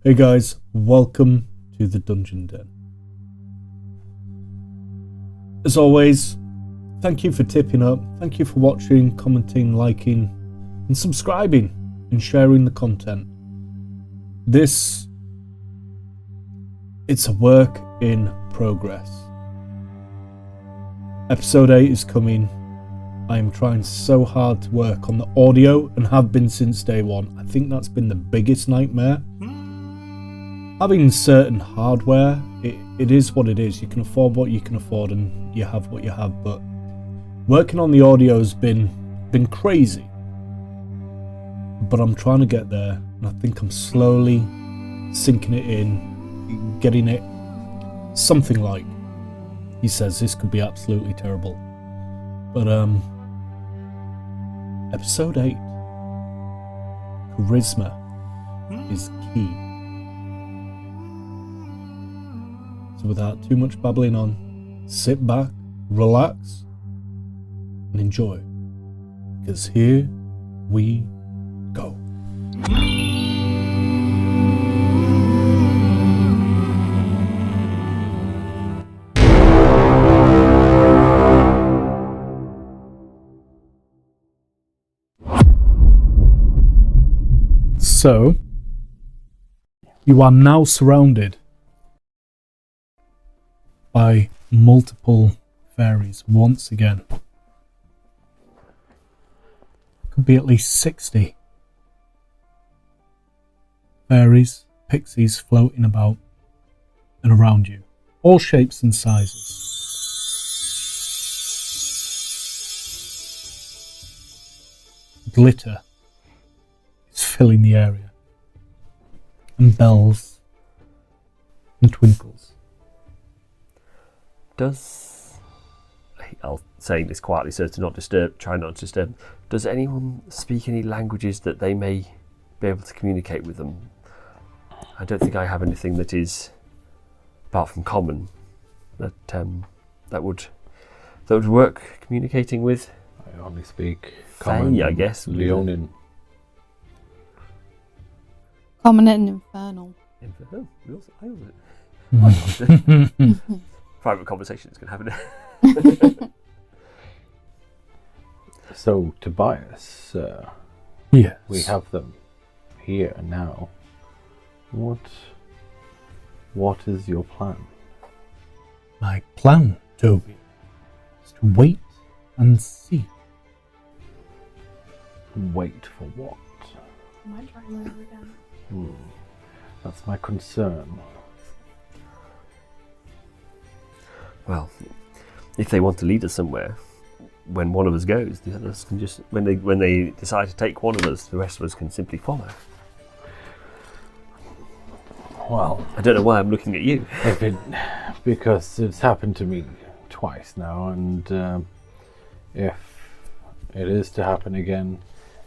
Hey guys, welcome to the Dungeon Den. As always, thank you for tipping up, thank you for watching, commenting, liking, and subscribing, and sharing the content. It's a work in progress. Episode 8 is coming. I am trying so hard to work on the audio and have been since day one. I think that's been the biggest nightmare. Having certain hardware, it is what it is. You can afford what you can afford and you have what you have, but working on the audio has been crazy. But I'm trying to get there, and I think I'm slowly sinking it in, getting it something like. He says this could be absolutely terrible. But episode 8, charisma is key. So without too much babbling on, sit back, relax, and enjoy. Because here we go. So, you are now surrounded by multiple fairies once again. Could be at least 60 fairies, pixies floating about and around you, all shapes and sizes. Glitter is filling the area, and bells and twinkles. I'll say this quietly so as to try not to disturb. Does anyone speak any languages that they may be able to communicate with them? I don't think I have anything that is, apart from common, that would work communicating with. I only speak common, I guess. Leonin. Common and infernal. Private conversations can happen. So, Tobias, Yes. we have them here now. What is your plan? My plan, Tobin, is to wait and see. Wait for what? I might try and over again. That's my concern. Well, if they want to lead us somewhere, when one of us goes, the others can just when they decide to take one of us, the rest of us can simply follow. Well, I don't know why I'm looking at you. Because it's happened to me twice now, and if it is to happen again,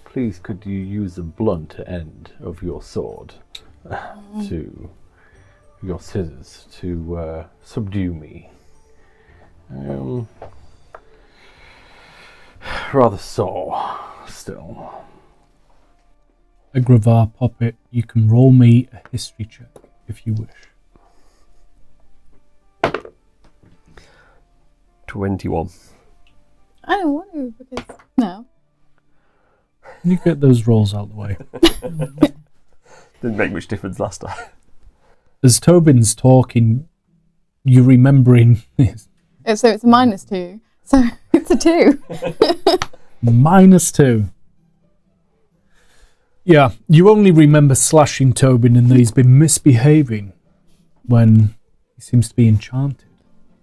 please could you use the blunt end of your sword to your scissors to subdue me. Rather sore still. Egravar, Poppet, you can roll me a history check if you wish. 21. I don't want to because no. Can you get those rolls out of the way? Didn't make much difference last time. As Tobin's talking, you're remembering this. So it's a -2. So it's a 2. -2. Yeah, you only remember slashing Tobin and that he's been misbehaving when he seems to be enchanted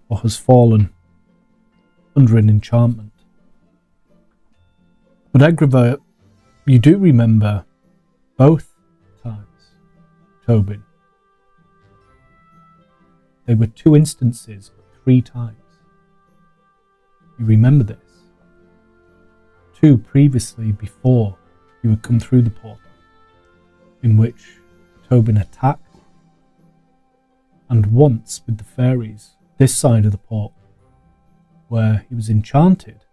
or has fallen under an enchantment. But Egravar, you do remember both times, Tobin. They were 2 instances, but 3 times. You remember this? 2 previously before you had come through the portal, in which Tobin attacked, and once with the fairies this side of the portal, where he was enchanted.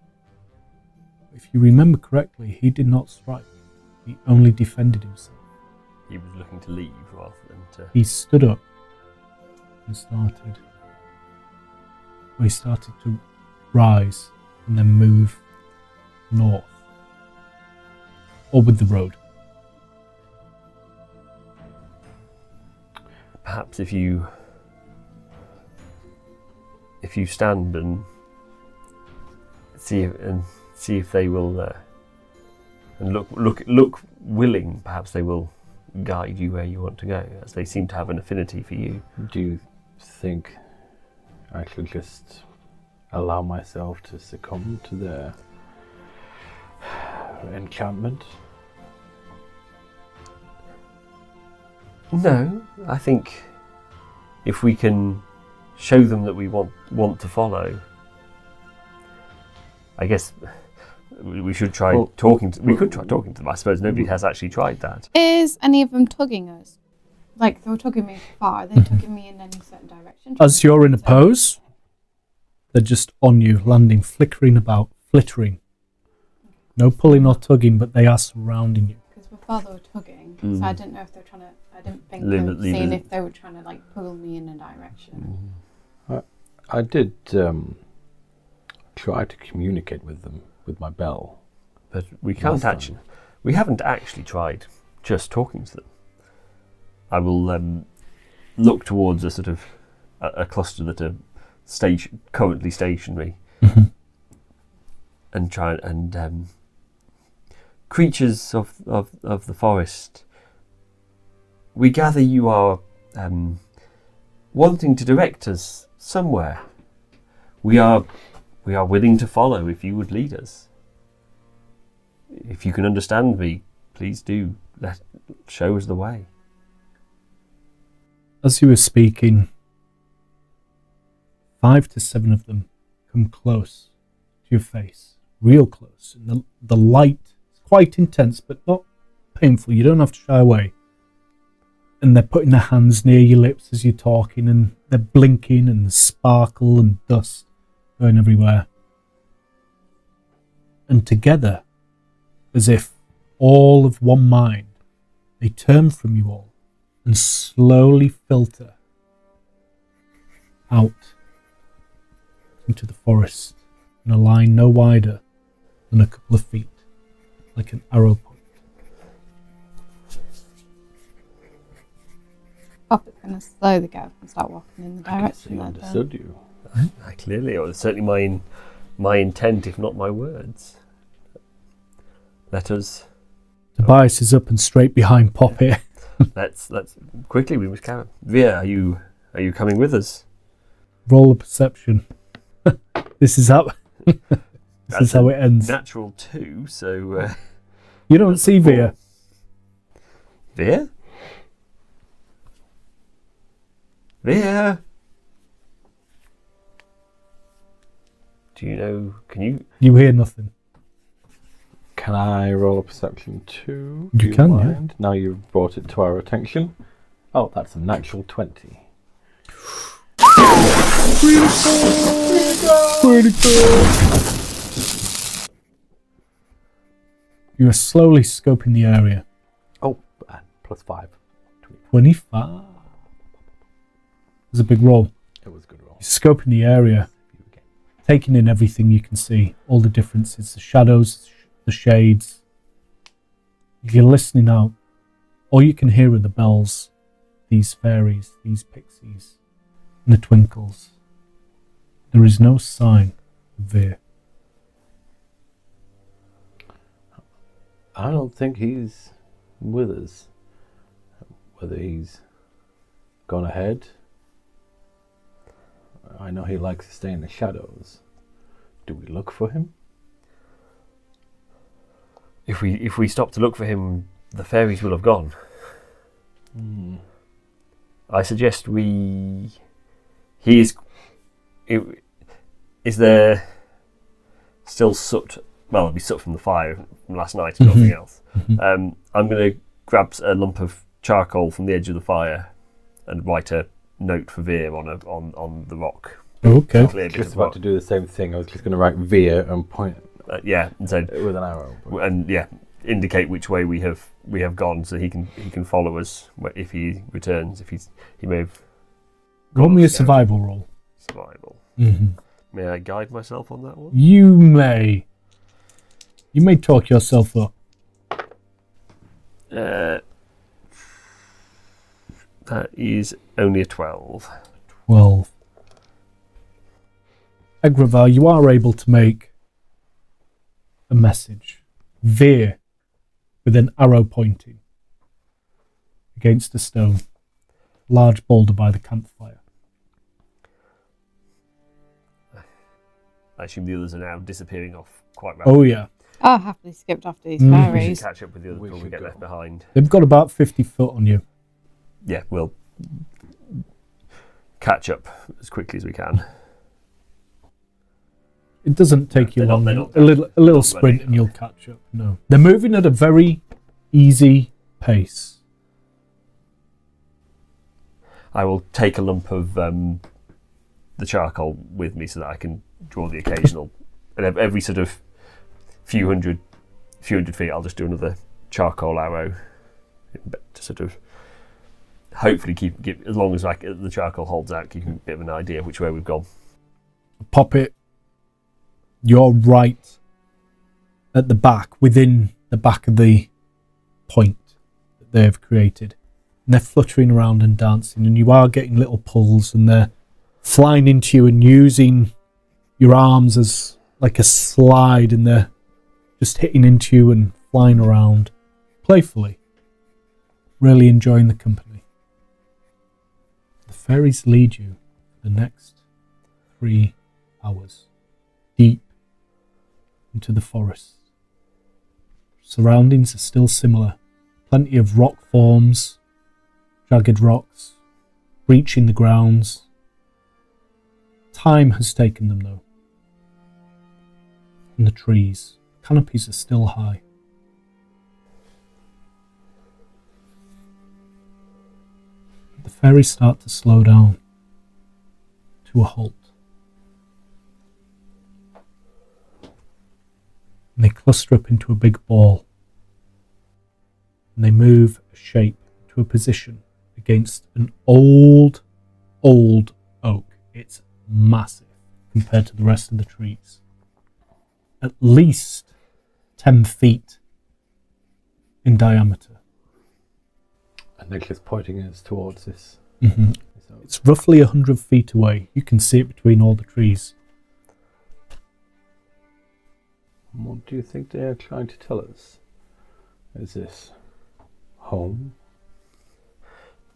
If you remember correctly, he did not strike, he only defended himself. he was looking to leave rather than to. He stood up and started. He started to rise and then move north, or with the road. Perhaps if you stand and see if they will and look willing, perhaps they will guide you where you want to go, as they seem to have an affinity for you. Do you think I should just allow myself to succumb to their enchantment? No, I think if we can show them that we want to follow, I guess we should try talking. We could try talking to them. I suppose nobody has actually tried that. Is any of them tugging us? Like, they were tugging me far. Are they tugging me in any certain direction? As you're in a pose, they're just on you, landing, flickering about, flittering. No pulling or tugging, but they are surrounding you. Because before they were tugging, so I didn't know if they were trying to. I didn't think Leave they it- were leave seeing it. if they were trying to like pull me in a direction. I did try to communicate with them with my bell. But we can't Last actually. We haven't actually tried just talking to them. I will look towards a sort of a cluster that are currently stationary, and try and creatures of the forest. We gather you are wanting to direct us somewhere. We are willing to follow if you would lead us. If you can understand me, please do show us the way. As you were speaking, 5 to 7 of them come close to your face, real close. And the light is quite intense, but not painful. You don't have to shy away. And they're putting their hands near your lips as you're talking, and they're blinking, and there's sparkle and dust going everywhere. And together, as if all of one mind, they turn from you all and slowly filter out into the forest in a line no wider than a couple of feet, like an arrow point. Poppet's going to slowly get up and start walking in the I direction that understood you. Clearly, or certainly my intent, if not my words. Let us. Tobias is up and straight behind Poppet. Let's quickly. We must carry. Veer, are you coming with us? Roll a perception. This is how. This is how it ends. Natural 2. So You don't see Veer. Veer. Veer. Do you know? Can you? You hear nothing. Can I roll a perception too? You Do can, yeah. mind? Now you've brought it to our attention. Oh, that's a natural 20. You are slowly scoping the area. Oh, plus 5. 25. There's a big roll. It was a good roll. You're scoping the area, taking in everything you can see, all the differences, the shadows, the shades. You're listening out. All you can hear are the bells, these fairies, these pixies, and the twinkles. There is no sign of Veer. I don't think he's with us. Whether he's gone ahead. I know he likes to stay in the shadows. Do we look for him? If we stop to look for him, the fairies will have gone. I suggest we. Is there still soot? Well, it'll be soot from the fire from last night, if nothing else. I'm going to grab a lump of charcoal from the edge of the fire and write a note for Veer on the rock. Okay. Clear bit Just of about rock. to do the same thing. I was just going to write Veer and point Yeah, and said, with an arrow. and yeah, indicate which way we have gone, so he can follow us if he returns. If he may have. Roll me a Scout. survival roll. Survival. Mm-hmm. May I guide myself on that one? You may. You may talk yourself up. That is only a 12. 12. Egravar, you are able to make a message veer with an arrow pointing against a stone, large boulder by the campfire. I assume the others are now disappearing off quite rapidly. Oh yeah, I happily skipped after these We should fairies. catch up with the others before we get left behind. they've got about 50 foot on you. Yeah, we'll catch up as quickly as we can. It doesn't take you They're long. not A little running. sprint and you'll catch up. No, they're moving at a very easy pace. I will take a lump of the charcoal with me so that I can draw the occasional. And every sort of few hundred feet, I'll just do another charcoal arrow to sort of hopefully keep as long as the charcoal holds out, keep a bit of an idea of which way we've gone. Poppet, you're right at the back, within the back of the point that they've created. And they're fluttering around and dancing, and you are getting little pulls, and they're flying into you and using your arms as like a slide, and they're just hitting into you and flying around playfully, really enjoying the company. The fairies lead you the next 3 hours deep into the forest. Surroundings are still similar. Plenty of rock forms, jagged rocks, breaching the grounds. Time has taken them though. And the trees, canopies are still high. The fairies start to slow down to a halt. And they cluster up into a big ball. And they move a shape to a position against an old oak. It's massive compared to the rest of the trees. At least 10 feet in diameter. And Nicholas pointing us towards this. Mm-hmm. It's roughly 100 feet away. You can see it between all the trees. What do you think they are trying to tell us? Is this home?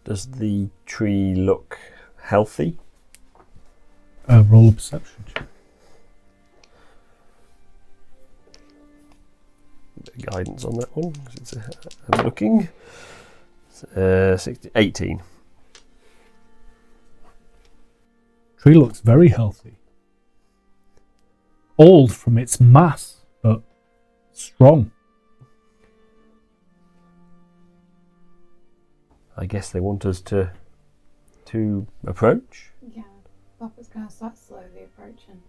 Does the tree look healthy? Roll a perception check. Bit of guidance on that one. I'm looking. 18. Tree looks very healthy. Old from its mass, but strong. I guess they want us to approach. Yeah, Poppet's going to start slowly approaching.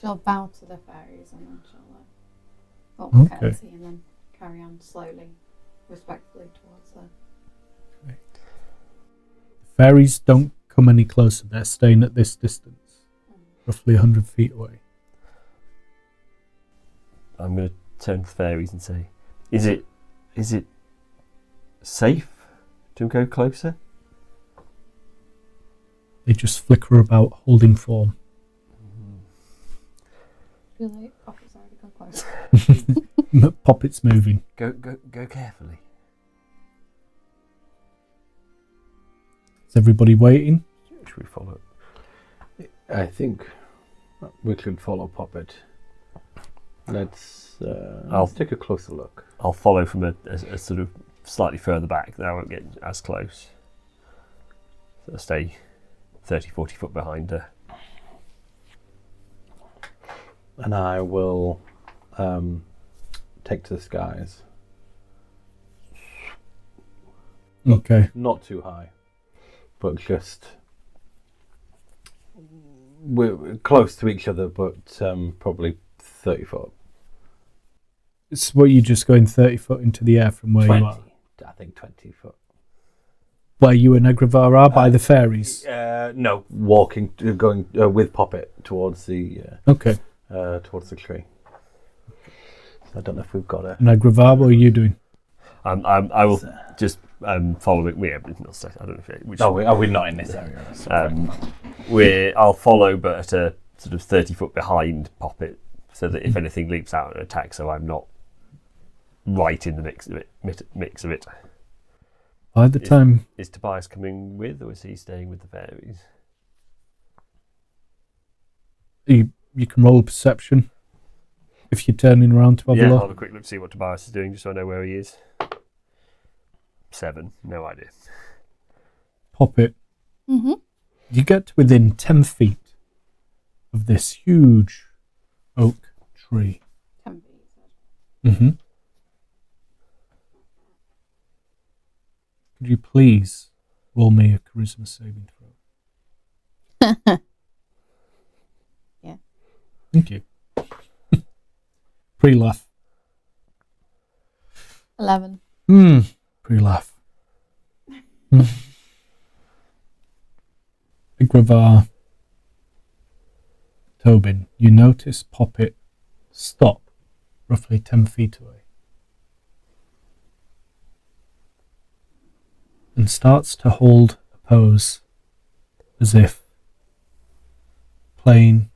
She'll bow to the fairies and then she'll courtesy and then carry on slowly, respectfully towards her. The fairies don't come any closer. They're staying at this distance, roughly 100 feet away. I'm going to turn to the fairies and say, is it safe to go closer? They just flicker about, holding form. Too late. Poppet's already gone close. Poppet's moving. Go carefully. Is everybody waiting? Should we follow? I think we could follow Poppet. Let's take a closer look. I'll follow from a sort of slightly further back. I won't get as close. So I'll stay 30, 40 foot behind her. And I will take to the skies. Okay. Not too high, but just we're close to each other, but probably 30 foot. It's what you're just going 30 foot into the air from where 20. you are. I think 20 foot. Where you and Egravar are by the fairies. No, walking, going with Poppet towards the Okay. towards the tree. I don't know if we've got a. And Egravar, what are you doing? I will just follow it. I don't know if which. No, we're not in this area. I'll follow, but at a sort of 30 foot behind Poppet, so that if anything leaps out and attacks, so I'm not right in the mix of it. By the time... Is Tobias coming with, or is he staying with the fairies? You can roll a perception if you're turning around to have a I'll look. have a quick look to see what Tobias is doing, just so I know where he is. 7, no idea. Poppet. Mm-hmm. You get to within 10 feet of this huge oak tree. 10 feet. Mm-hmm. Could you please roll me a charisma saving throw? Yeah. Thank you. Pre-laugh. 11. Pre-laugh. Egravar. Tobin, you notice Poppet stop roughly 10 feet away and starts to hold a pose as if playing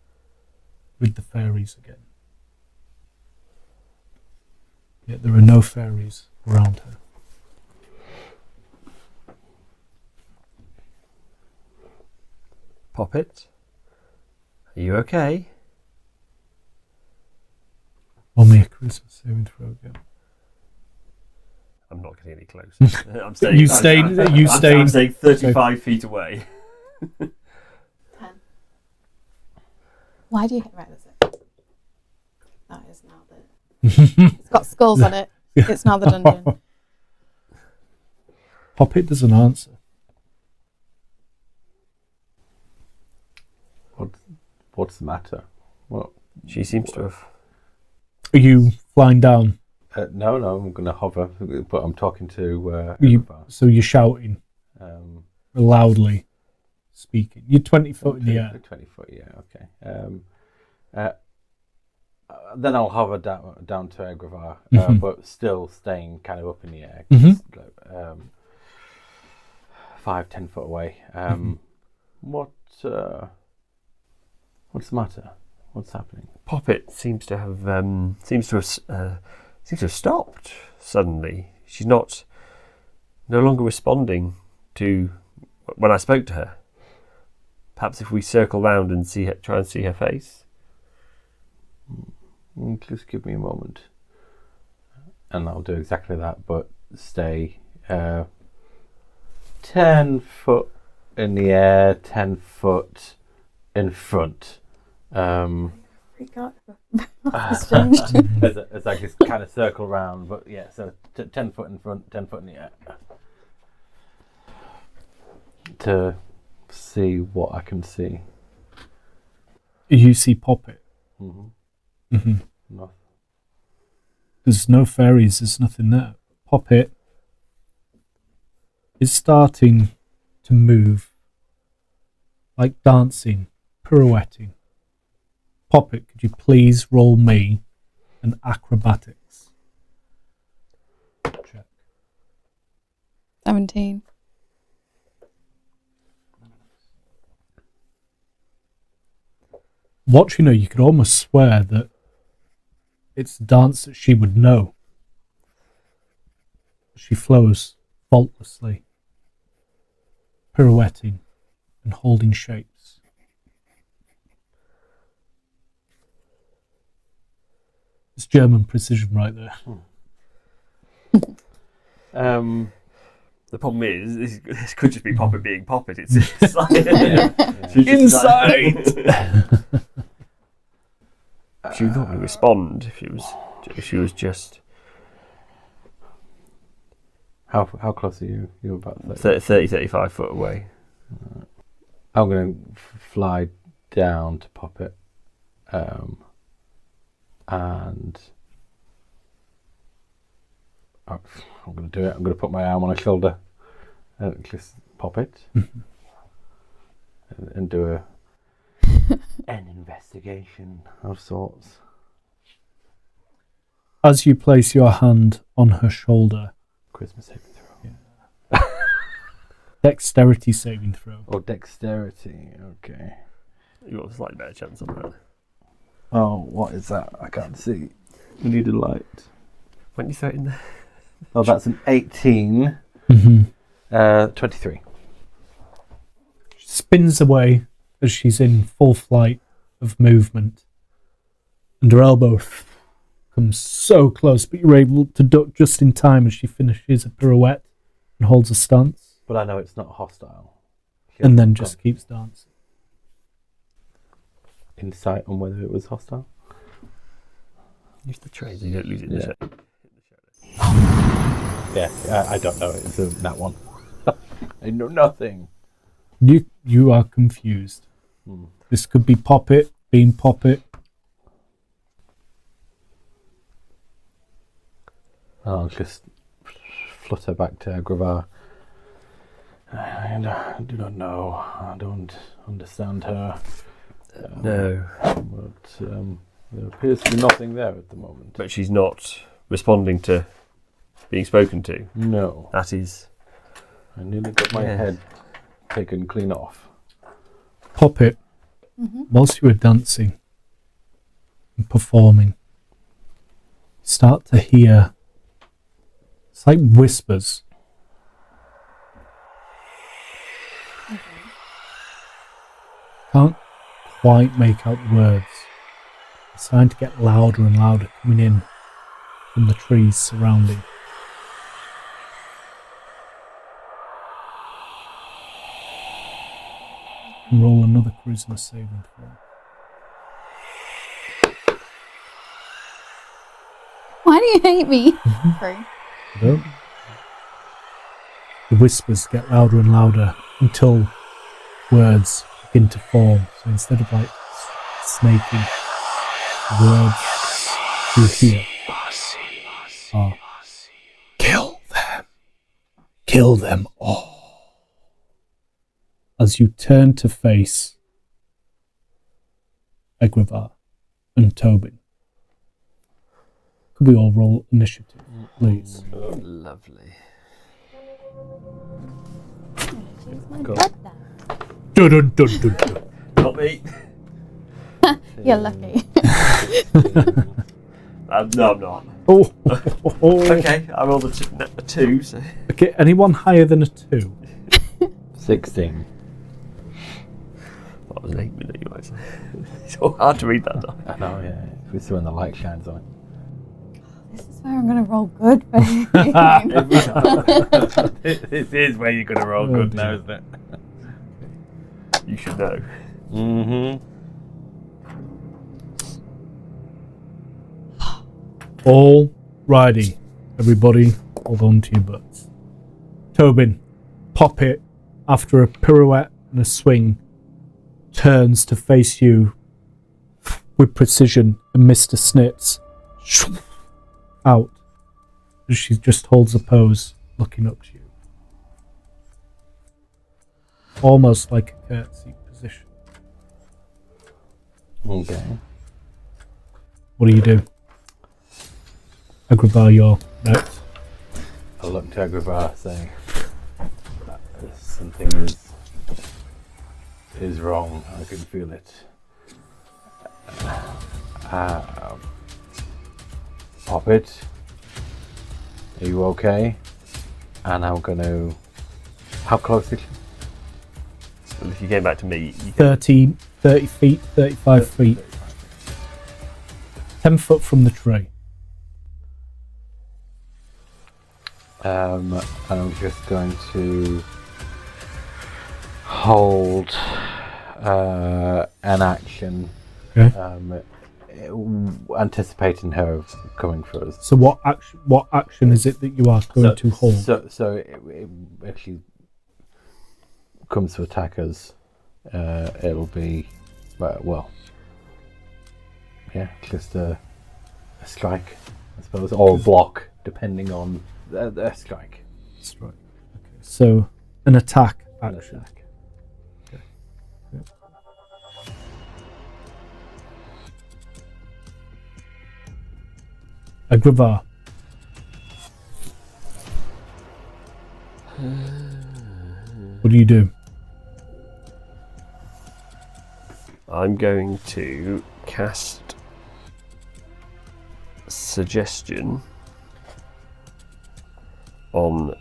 with the fairies again. Yet there are no fairies around her. Poppet, are you okay? Roll me a charisma saving throw again. I'm not getting any closer. I'm staying. I'm staying 35 feet away. 10. Why do you hit right this it? That is now the... It's got skulls on it. It's now the dungeon. Poppet doesn't answer. What's the matter? What? She seems to have. Are you flying down? No, I'm going to hover, but I'm talking to. So you're shouting loudly, speaking. You're 20 foot in the air. 20 foot, yeah, okay. Then I'll hover down to Egravar, but still staying kind of up in the air. 5-10 foot away. What's the matter? What's happening? Poppet seems to have stopped suddenly. She's no longer responding to when I spoke to her. Perhaps if we circle round and try and see her face. Just give me a moment, and I'll do exactly that. But stay 10 foot in the air, 10 foot in front. Freak out. It's changed. as I just kind of circle around, but yeah, so 10 foot in front, 10 foot in the air. To see what I can see. You see Poppet. No. There's no fairies, there's nothing there. Poppet is starting to move, like dancing, pirouetting. Poppet, could you please roll me an acrobatics check? 17. Watching her, you could almost swear that it's a dance that she would know. She flows faultlessly, pirouetting and holding shapes. It's German precision right there. The problem is, this could just be Poppet being Poppet. It's like, Insight! She would normally respond if she was just. How close are you? You're about 30, 35 foot away. I'm going to fly down to Poppet, and I'm going to do it. I'm going to put my arm on her shoulder and just pop it and do an investigation of sorts. As you place your hand on her shoulder, Christmas saving throw. dexterity saving throw. Oh, dexterity. Okay. You got a slightly better chance on that. Oh, what is that? I can't see. We need a light. Why don't you throw it in there? Oh, that's an 18. 23. She spins away as she's in full flight of movement, and her elbow comes so close, but you're able to duck just in time as she finishes a pirouette and holds a stance, But I know it's not hostile. and then just keeps dancing. Insight on whether it was hostile? Use the train so you don't lose it in the shadow. Yeah, I don't know. It's that one. I know nothing. You are confused. This could be Poppet, being Poppet. I'll just flutter back to Egravar. I do not know. I don't understand her. No. But there appears to be nothing there at the moment. But she's not responding to being spoken to. No. That is... I nearly got my head taken clean off. Poppet, whilst you were dancing and performing, you start to hear, it's like whispers. Can't quite make out the words. It's starting to get louder and louder coming in from the trees surrounding. And roll another charisma saving throw. Why do you hate me? Sorry. Don't. The whispers get louder and louder until words begin to form. So instead of like snaking, the words you hear are kill them. Kill them all. As you turn to face Egravar and Tobin. Could we all roll initiative, please? Lovely. She's my Go. god then. Dun dun dun dun dun. Not me. You're lucky. No, I'm not. Oh. Okay, I rolled a 2, so... Okay, anyone higher than a 2? 16. That was an 8 minute, you might say. It's so hard to read that down. I know, yeah. It's when the light shines on it. This is where I'm going to roll good for you. This is where you're going to roll good now, isn't it? You should know. Mm-hmm. All righty, everybody, hold on to your butts. Tobin, Poppet, after a pirouette and a swing, turns to face you with precision, and Mr. Snitz out as she just holds a pose, looking up to you. Almost like a curtsy position. Okay. What do you do? Egravar, your notes. I look to Egravar saying that something is wrong. I can feel it. Poppet, are you okay? And I'm going to... How close is she? Well, if you came back to me, you 30 feet, 35 feet. 10 foot from the tree. And I'm just going to hold an action, Okay. anticipating her coming for us. So what action is it that you are going to hold? So if she comes to attack us, it'll be just a strike, I suppose, or a block. depending on their strike. Strike. Okay. So, an attack action. Attack. Egravar. What do you do? I'm going to cast Suggestion on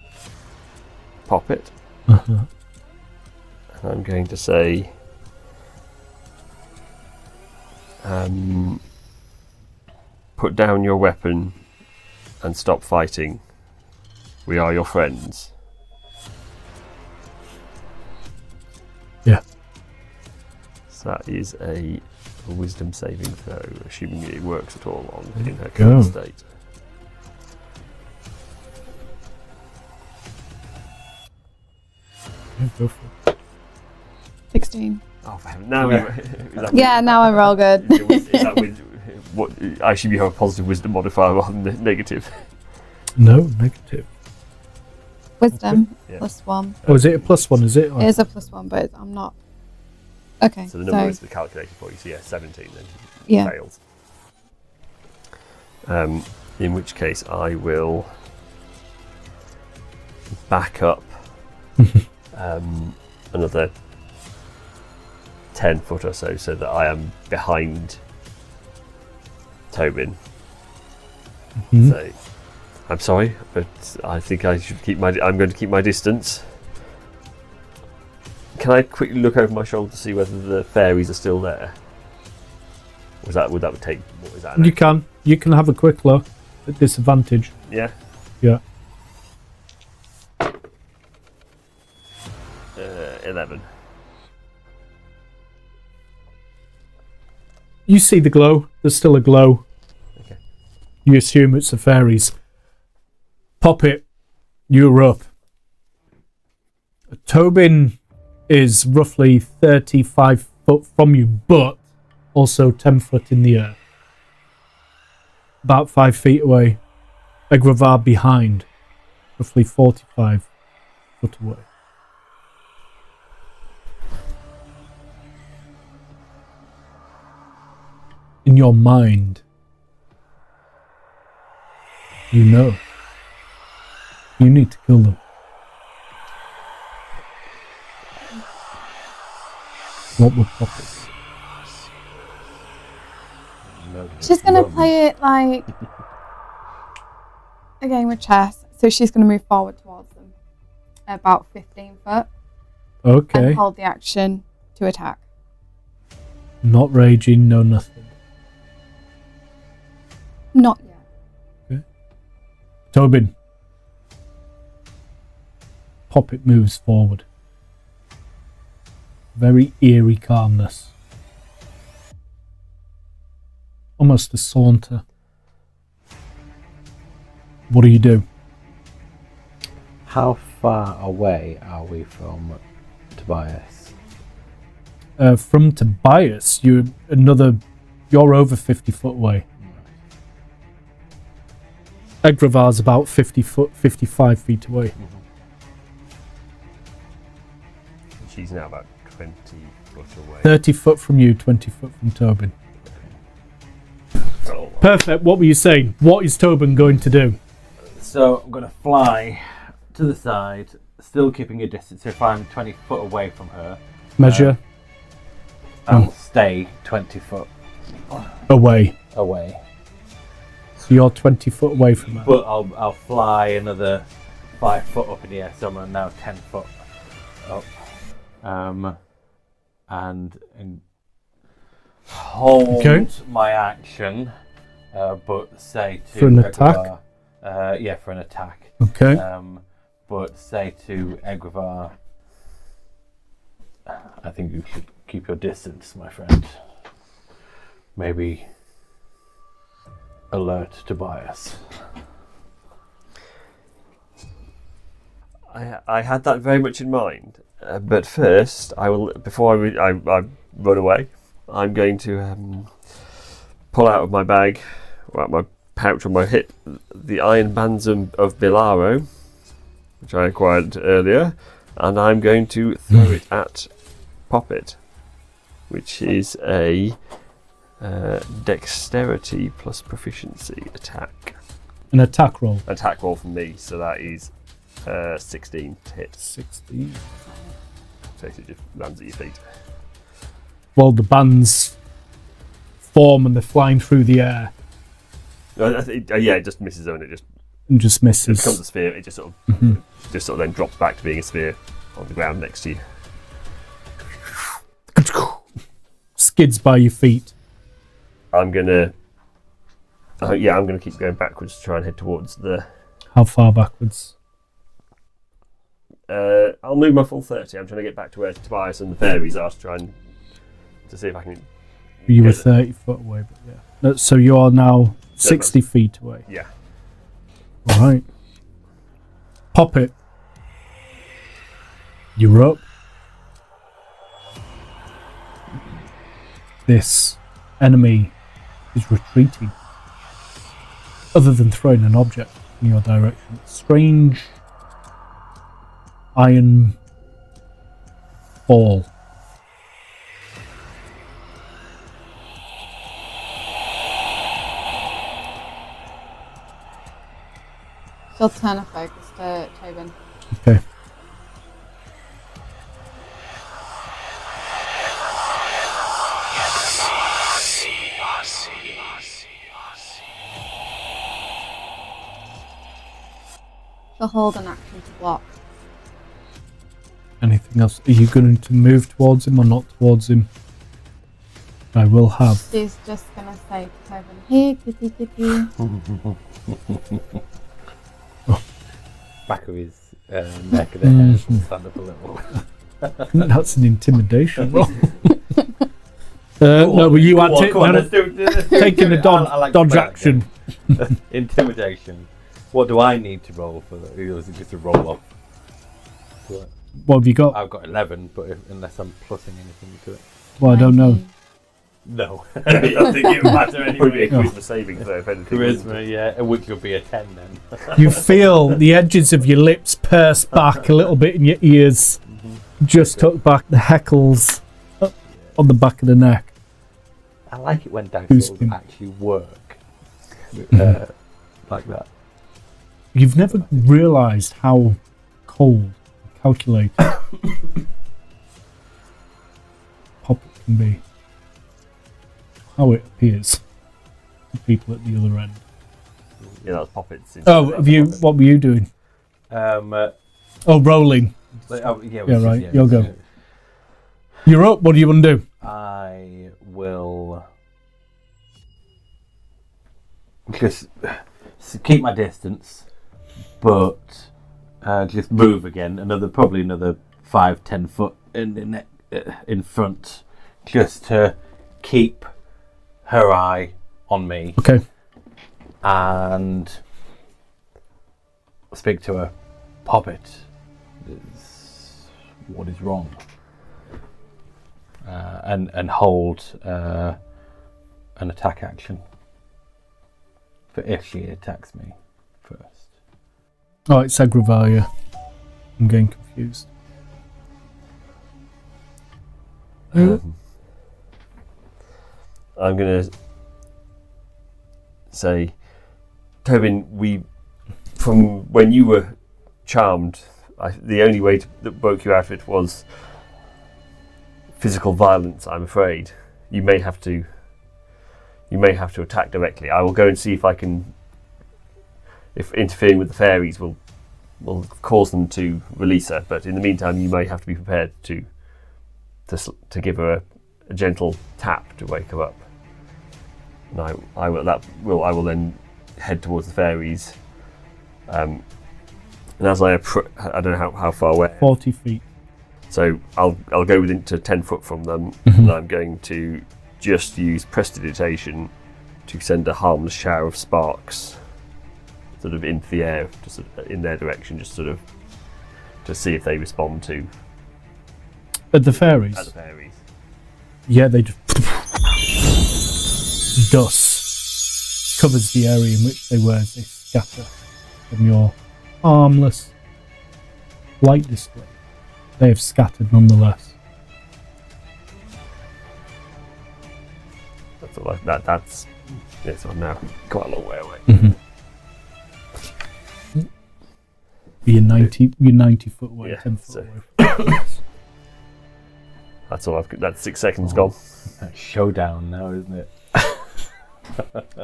Poppet. Uh-huh. And I'm going to say, put down your weapon and stop fighting. We are your friends. Yeah. So that is a wisdom saving throw, assuming it works at all in her Go. current state. Yeah, go for it. 16. Oh, for heaven. Now Yeah, now I'm real good. Is that with what? I assume you have a positive wisdom modifier rather than negative. No, negative. Wisdom, Yeah. +1. Oh, is it a +1? Is it? It is a +1, but I'm not. Okay, So the number is the calculator for you. So yeah, 17 then. yeah. Fails. In which case I will back up another 10 foot or so that I am behind Tobin. Mhm. So I'm sorry, but I think I should I'm going to keep my distance. Can I quickly look over my shoulder to see whether the fairies are still there? Would that take? What is that? You can have a quick look at disadvantage. Yeah. Yeah. 11. You see the glow. There's still a glow. Okay. You assume it's the fairies. Poppet, you're up. Tobin is roughly 35 foot from you, but also 10 foot in the air. About 5 feet away. Egravar behind, roughly 45 foot away. In your mind, you know. You need to kill them. What would Poppet? She's going to play it like a game of chess. So she's going to move forward towards them about 15 foot. Okay. And hold the action to attack. Not raging, no nothing. Not yet. Tobin. Poppet moves forward. Very eerie calmness. Almost a saunter. What do you do? How far away are we from Tobias? From Tobias, you're over 50 foot away. Egravar's about 55 feet away. Mm-hmm. She's now about 20 foot away. 30 foot from you, 20 foot from Tobin. Oh, Perfect. What were you saying? What is Tobin going to do? So I'm going to fly to the side, still keeping a distance. If I'm 20 foot away from her, Measure I'll stay 20 foot away. away. So you're 20 foot away from her. But I'll fly another 5 foot up in the air, so I'm now 10 foot up. And hold my action, but say to For an attack? Yeah, for an attack. Okay. But say to Egravar, I think you should keep your distance, my friend. Maybe alert Tobias. I had that very much in mind, but first I will. Before I run away, I'm going to pull out of my bag, my pouch on my hip the iron bands of Bilaro, which I acquired earlier, and I'm going to throw it at Poppet, which is a dexterity plus proficiency attack. An attack roll. Attack roll from me, so that is 16 to hit. 16. So it just lands at your feet. Well, the bands form and they're flying through the air. It just misses on it. And just It misses. becomes a sphere. It just sort of then drops back to being a sphere on the ground next to you. Skids by your feet. I'm gonna keep going backwards to try and head towards the. How far backwards? I'll move my full 30. I'm trying to get back to where Tobias and the fairies are to see if I can. You were 30 foot away, but yeah. No, so you are now 60 feet away. Yeah. Alright. Poppet. You're up. This enemy is retreating. Other than throwing an object in your direction. Strange iron ball. She'll turn her focus to Tobin. Okay. She'll hold an action to block. Anything else? Are you going to move towards him or not towards him? I will have. She's just gonna say to Tobin, "Here, kitty, kitty." Back of his neck of the head will stand up a little. That's an intimidation roll. No, but you had taking the dodge action. Intimidation. What do I need to roll for that? Or is it just a roll off? What have you got? I've got 11, but unless I'm plussing anything to it. Well, I don't know. No. I think it would matter anyway. Charisma saving throw, if anything. Charisma, yeah, which would be a 10 then. You feel the edges of your lips purse back a little bit in your ears. Just tuck back the heckles up on the back of the neck. I like it when dice Who's rolls been- actually work like that. You've never realised how cold, calculated Poppet can be. How it appears to people at the other end. Yeah, that's Poppet's. Oh, what were you doing? Rolling. Yeah, right, you'll go. You're up, what do you want to do? I will just keep my distance, but just move again. Probably another 5-10 foot in front, just to keep her eye on me. Okay. And speak to her. Poppet, what is wrong? And hold an attack action for if she attacks me first. Oh, it's Egravar, yeah. I'm getting confused. I'm going to say, Tobin, from when you were charmed, the only way that broke you out of it was physical violence, I'm afraid. You may have to attack directly. I will go and see if I can, if interfering with the fairies will cause them to release her, but in the meantime you may have to be prepared to give her a gentle tap to wake her up. And I will then head towards the fairies. And as I don't know how far away. 40 feet. So I'll go within to 10 foot from them, and I'm going to just use prestidigitation to send a harmless shower of sparks, sort of into the air, just in their direction, just sort of to see if they respond to. At the fairies? At the fairies. Yeah, they just dust covers the area in which they were as they scatter from your harmless light display. They have scattered nonetheless. That's all that's yes, I'm now quite a long way away. Mm-hmm. You're 90 foot away, Yeah, 10 foot so- away. That's all I've got. That's 6 seconds gone. That's showdown now, isn't it?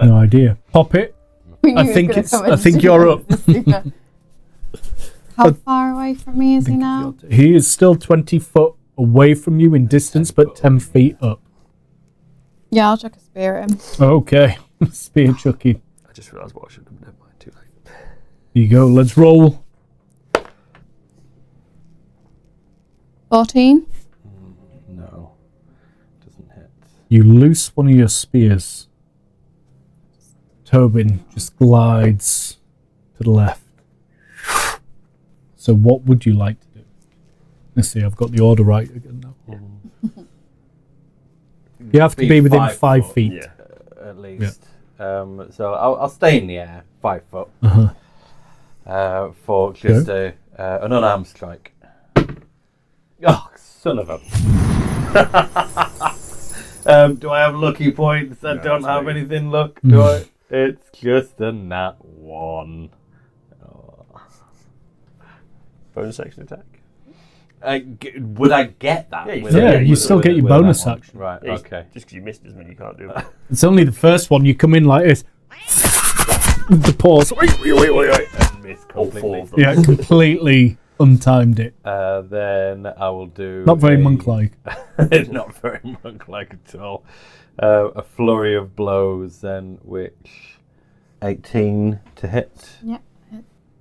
No idea. Poppet. We knew I he was think gonna it's. come I in think to you're do up. this super- How far away from me is he now? He is still 20 foot away from you in distance, but 10 feet up. Yeah, I'll chuck a spear at him. Okay. Spear chucking. I just realised what I should have. Never mind. Too late. Here you go. Let's roll. 14. No. Doesn't hit. You loose one of your spears. Tobin just glides to the left. So what would you like to do? Let's see, I've got the order right again now. You have to be within 5 feet. Yeah. At least. So I'll stay in the air, 5 foot, Uh-huh. for just an unarmed strike. Oh, son of a... do I have lucky points? I No, don't have sorry. anything luck, do I? It's just a nat 1. Oh. Bonus action attack. Would I get that? Yeah, you with still a- get- you with- still with- get your with that bonus one? action. Right, Yeah, okay. Just because you missed doesn't mean you can't do it. It's only the first one. You come in like this. The pause. And miss All completely. 4 of them. Yeah, completely untimed it. Then I will do... Not very monk-like. Not very monk-like at all. A flurry of blows, then, which 18 to hit. Yep.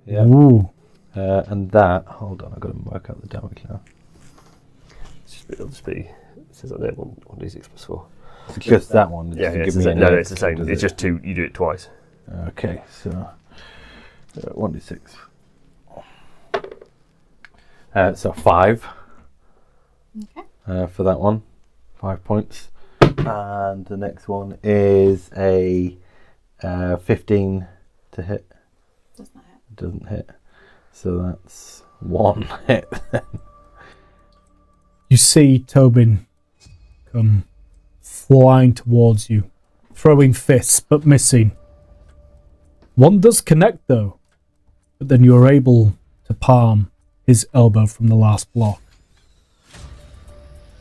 Yeah. Ooh. And that, hold on, I've got to work out the damage now. It'll just be. It says on there 1d6 plus 4. It's just that one. Yeah, doesn't it's give the me same. any No, it's the extra, same. does It's it? just 2. You do it twice. Okay, so 1d6. So 5 Okay. for that one. 5 points. And the next one is a 15 to hit. Does not hit. Doesn't hit. So that's 1 hit. You see Tobin come flying towards you, throwing fists but missing. One does connect though, but then you're able to palm his elbow from the last block.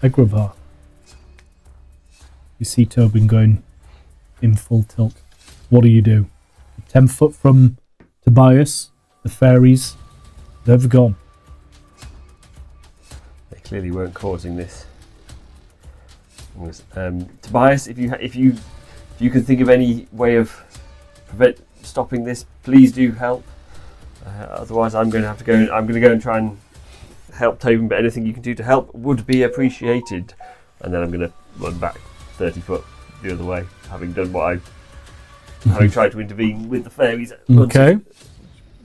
Egravar. You see Tobin going in full tilt. What do you do? 10 foot from Tobias, the fairies, they've gone. They clearly weren't causing this. Tobias, if you can think of any way of stopping this, please do help. Otherwise, I'm going to have to go. I'm going to go and try and help Tobin. But anything you can do to help would be appreciated. And then I'm going to run back 30 foot the other way, having done what having tried to intervene with the fairies. Okay.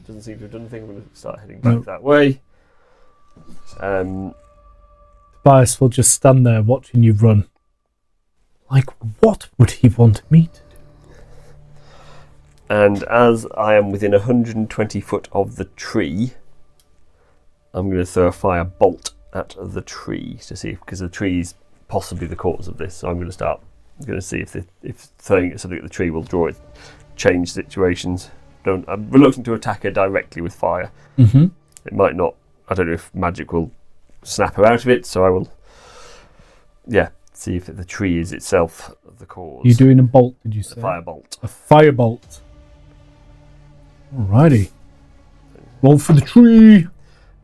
Doesn't seem to have done anything. I'm going to start heading back that way. Tobias will just stand there watching you run. Like, what would he want me to do? And as I am within 120 foot of the tree, I'm going to throw a fire bolt at the tree to see, because the tree is possibly the cause of this. So I'm going to see if throwing something at the tree will change situations. I'm reluctant to attack her directly with fire. Mm-hmm. It might not. I don't know if magic will snap her out of it. So I will, see if the tree is itself the cause. You're doing a bolt, did you say? a fire bolt. A firebolt. Alrighty. Roll for the tree.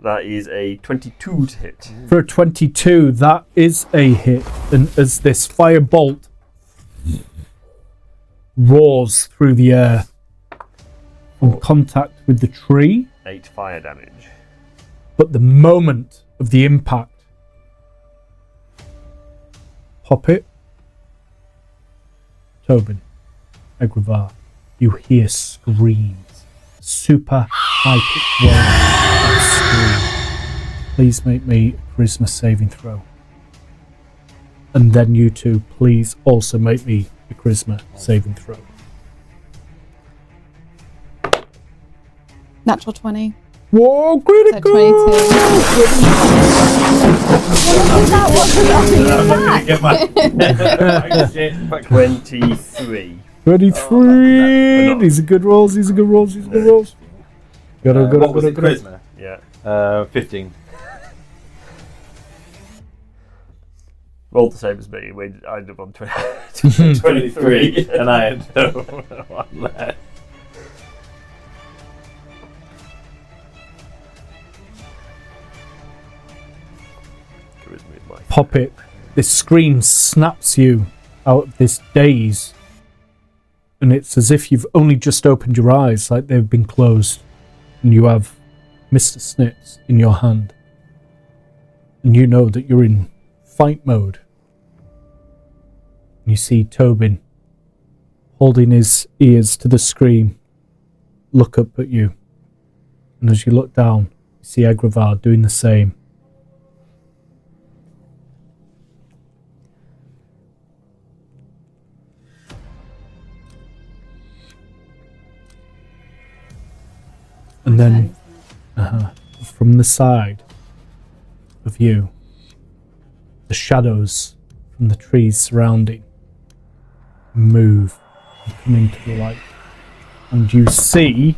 That is a 22 to hit. For a 22, that is a hit. And as this firebolt roars through the air in contact with the tree, 8 fire damage. but the moment of the impact, Poppet, Tobin, Egravar, you hear screams. Super high-pitched wails of scream. Please make me a charisma saving throw. And then you two, please also make me a charisma saving throw. Natural 20. Whoa, So critical! 22. What 23. 23. These are good rolls. Gotta. What was it, charisma? Yeah. 15. Rolled the same as me. I ended up on 23. And I had one left. Poppet, this scream snaps you out of this daze, and it's as if you've only just opened your eyes, like they've been closed, and you have Mr. Snips in your hand, and you know that you're in fight mode. And you see Tobin holding his ears to the scream, look up at you, and as you look down, you see Egravar doing the same. And then, from the side of you, the shadows from the trees surrounding move and come into the light. And you see...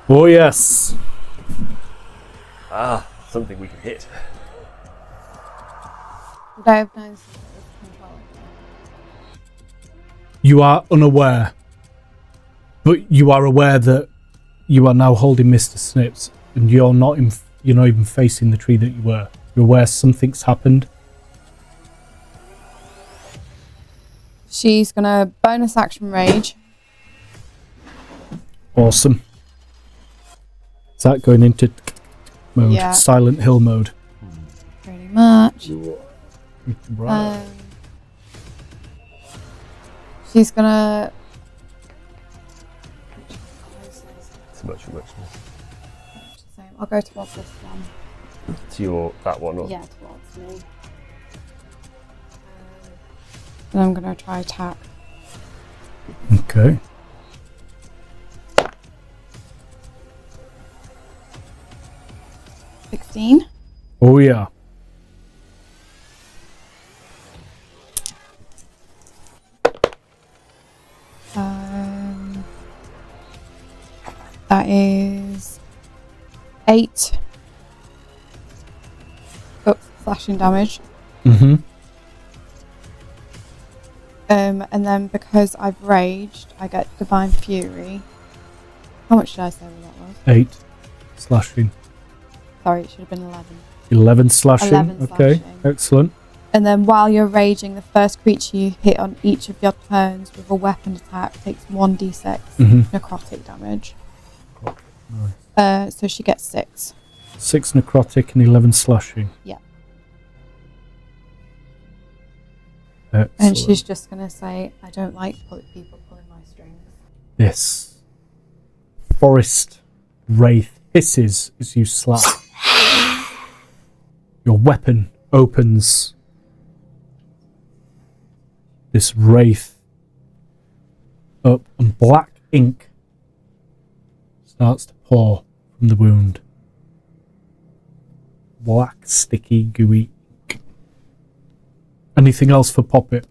Oh yes! Something we can hit. Would I have known something was controlling me? You are unaware, but you are aware that you are now holding Mr. Snips, and you're not even facing the tree that you were. You're aware something's happened. She's gonna bonus action rage. Awesome. Is that going into mode? Yeah. Silent Hill mode. Pretty much. Right. She's gonna. It's much. I'll go towards this one. To that one? Or? Yeah, towards me. And I'm gonna try attack. Okay. $16. Oh yeah. That is 8 slashing damage. Mm-hmm. And then because I've raged, I get Divine Fury. How much did I say that was? 8 slashing. Sorry, it should have been 11. 11 slashing. 11 okay, slashing. excellent. And then while you're raging, the first creature you hit on each of your turns with a weapon attack takes 1d6 necrotic damage. Nice. So she gets 6. 6 necrotic and 11 slashing. Yeah. Excellent. And she's just going to say, I don't like people pulling my strings. This forest wraith hisses as you slap. Your weapon opens. This wraith up, and black ink starts to pour from the wound. Black, sticky, gooey ink. Anything else for Poppet?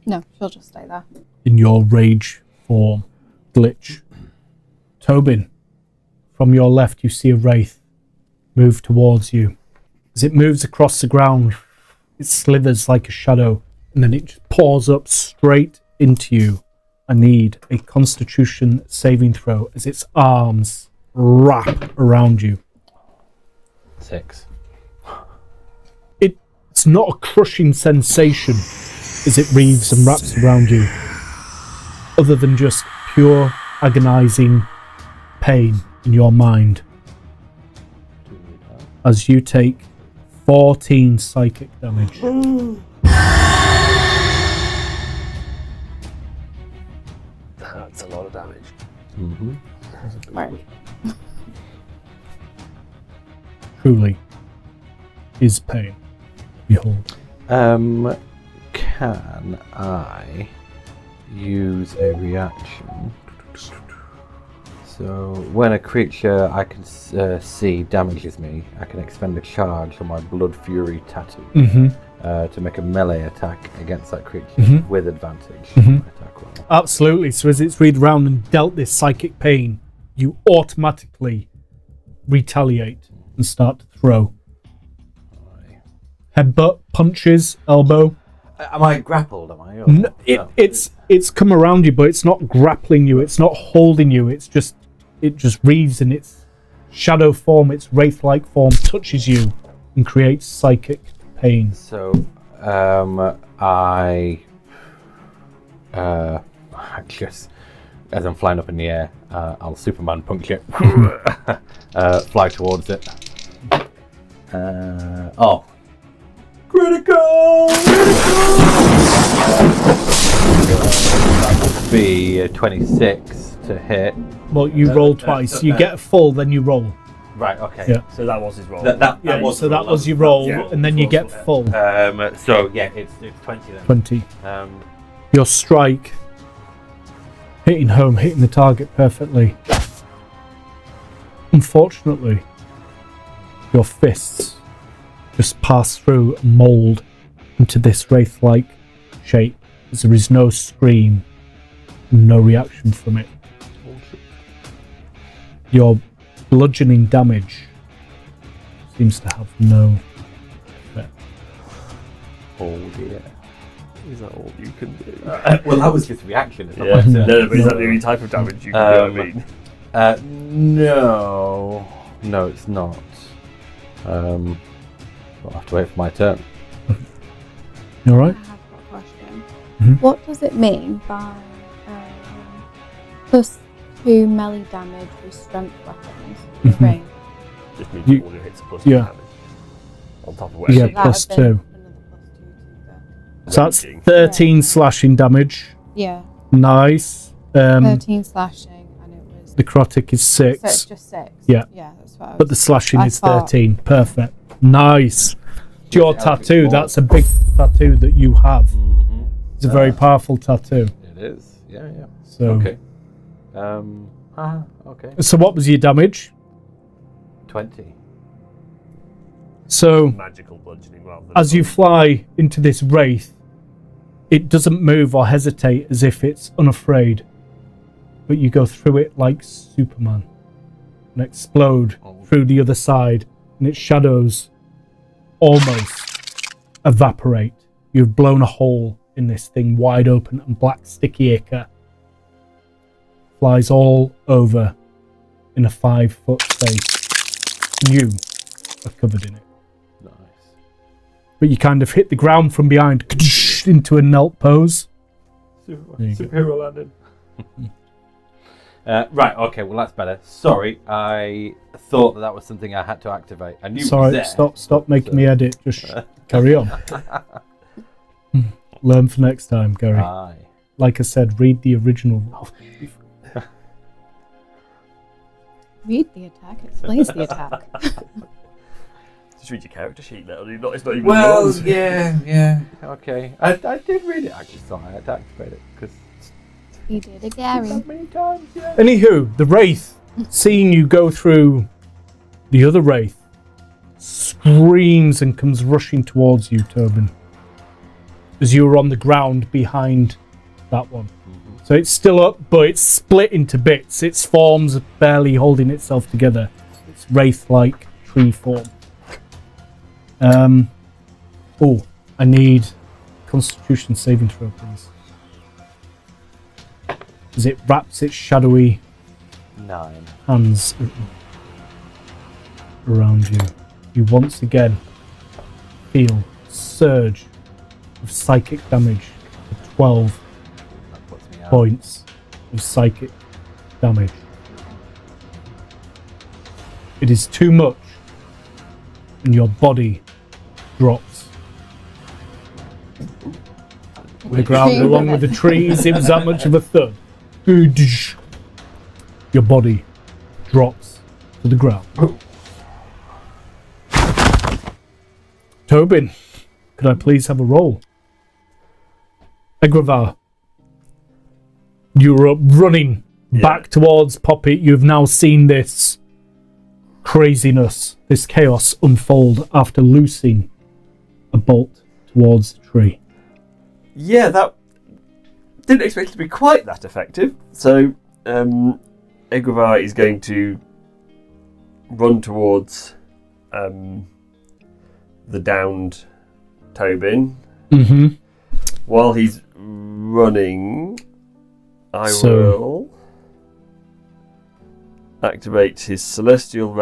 No, she'll just stay there. In your rage form, glitch. Tobin, from your left you see a wraith move towards you. As it moves across the ground, it slithers like a shadow, and then it just pours up straight into you. I need a Constitution saving throw as its arms wrap around you. 6. It's not a crushing sensation as it wreathes and wraps around you, other than just pure agonizing pain in your mind as you take 14 psychic damage. That's a lot of damage. Mm-hmm. Right. Truly is pain. Behold. Can I use a reaction. So when a creature I can see damages me, I can expend a charge on my Blood Fury tattoo to make a melee attack against that creature with advantage. On my attack roll. Absolutely. So as it's read round and dealt this psychic pain, you automatically retaliate and start to throw. Headbutt, punches, elbow. Am I grappled? Am I? No, it's come around you, but it's not grappling you. It's not holding you. It just reads in its shadow form, its wraith-like form, touches you and creates psychic pain. So, I just as I'm flying up in the air, I'll Superman punch it, fly towards it. Critical! That would be a 26 to hit. Well, you roll twice. You get a full, then you roll. Right, okay. Yeah. So that was his roll. That was so that was your roll, and then you get full. So yeah, it's 20 then. 20. Your strike, hitting home, hitting the target perfectly. Unfortunately, your fists just pass through and mould into this wraith-like shape, as there is no scream, no reaction from it. Your bludgeoning damage seems to have no effect. Oh dear. Is that all you can do? Well, that was his reaction. It's not Yeah. my turn. No, but is that the only type of damage you can do? I mean, No, it's not. I'll have to wait for my turn. You alright? I have got a question. Mhm. What does it mean by +2 melee damage with strength weapons? Mhm. Range? just means You- all your hits are plus yeah. damage on top of whatever. Yeah, you- That plus would have been 2. another +2 to that. So that's Raging. 13 slashing damage. Yeah, Nice. 13 slashing, and it was. Necrotic is So it's 6. just 6. Yeah. Yeah, that's what I was. But the slashing I is thought- 13. Perfect. Nice. Your It's Eldritch tattoo, Ball. that's a big tattoo that you have. Mm-hmm. It's a very powerful tattoo. It is. Yeah. So, Okay. Okay. So what was your damage? 20. So Magical bludgeoning rather than. as you fly into this wraith, it doesn't move or hesitate as if it's unafraid, but you go through it like Superman and explode through the other side, and its shadows almost evaporate. You've blown a hole in this thing wide open, and black sticky ichor flies all over in a 5-foot space. You are covered in it. Nice. But you kind of hit the ground from behind into a knelt pose. There you go. Superhero landing. Right. Okay. Well, that's better. Sorry, I thought that was something I had to activate. I knew. it was Sorry, there. stop making me edit. Just carry on. Learn for next time, Gary. Aye. Like I said, read the original. Read the attack, explains the attack. Just read your character sheet. It's not even. Well, yours. yeah. Okay. I did read it. I just thought I had to activate it because He did a Gary. that many times. Yeah. Anywho, the wraith, seeing you go through the other wraith, screams and comes rushing towards you, Tobin, as you were on the ground behind that one. So it's still up, but it's split into bits. Its form's barely holding itself together. It's wraith-like tree form. I need Constitution saving throw, please. As it wraps its shadowy 9. hands around you, you once again feel a surge of psychic damage for 12 That puts me out. points of psychic damage. It is too much, and your body drops. The ground, Tree along with with it. the trees, it was that much of a thud. Your body drops to the ground. Tobin, could I please have a roll? Egravar. You're up running back towards Poppet. You've now seen this craziness, this chaos unfold after loosing a bolt towards the tree. Yeah, that didn't expect it to be quite that effective. So, Egravar is going to run towards the downed Tobin. Mm-hmm. While he's running, I will activate his celestial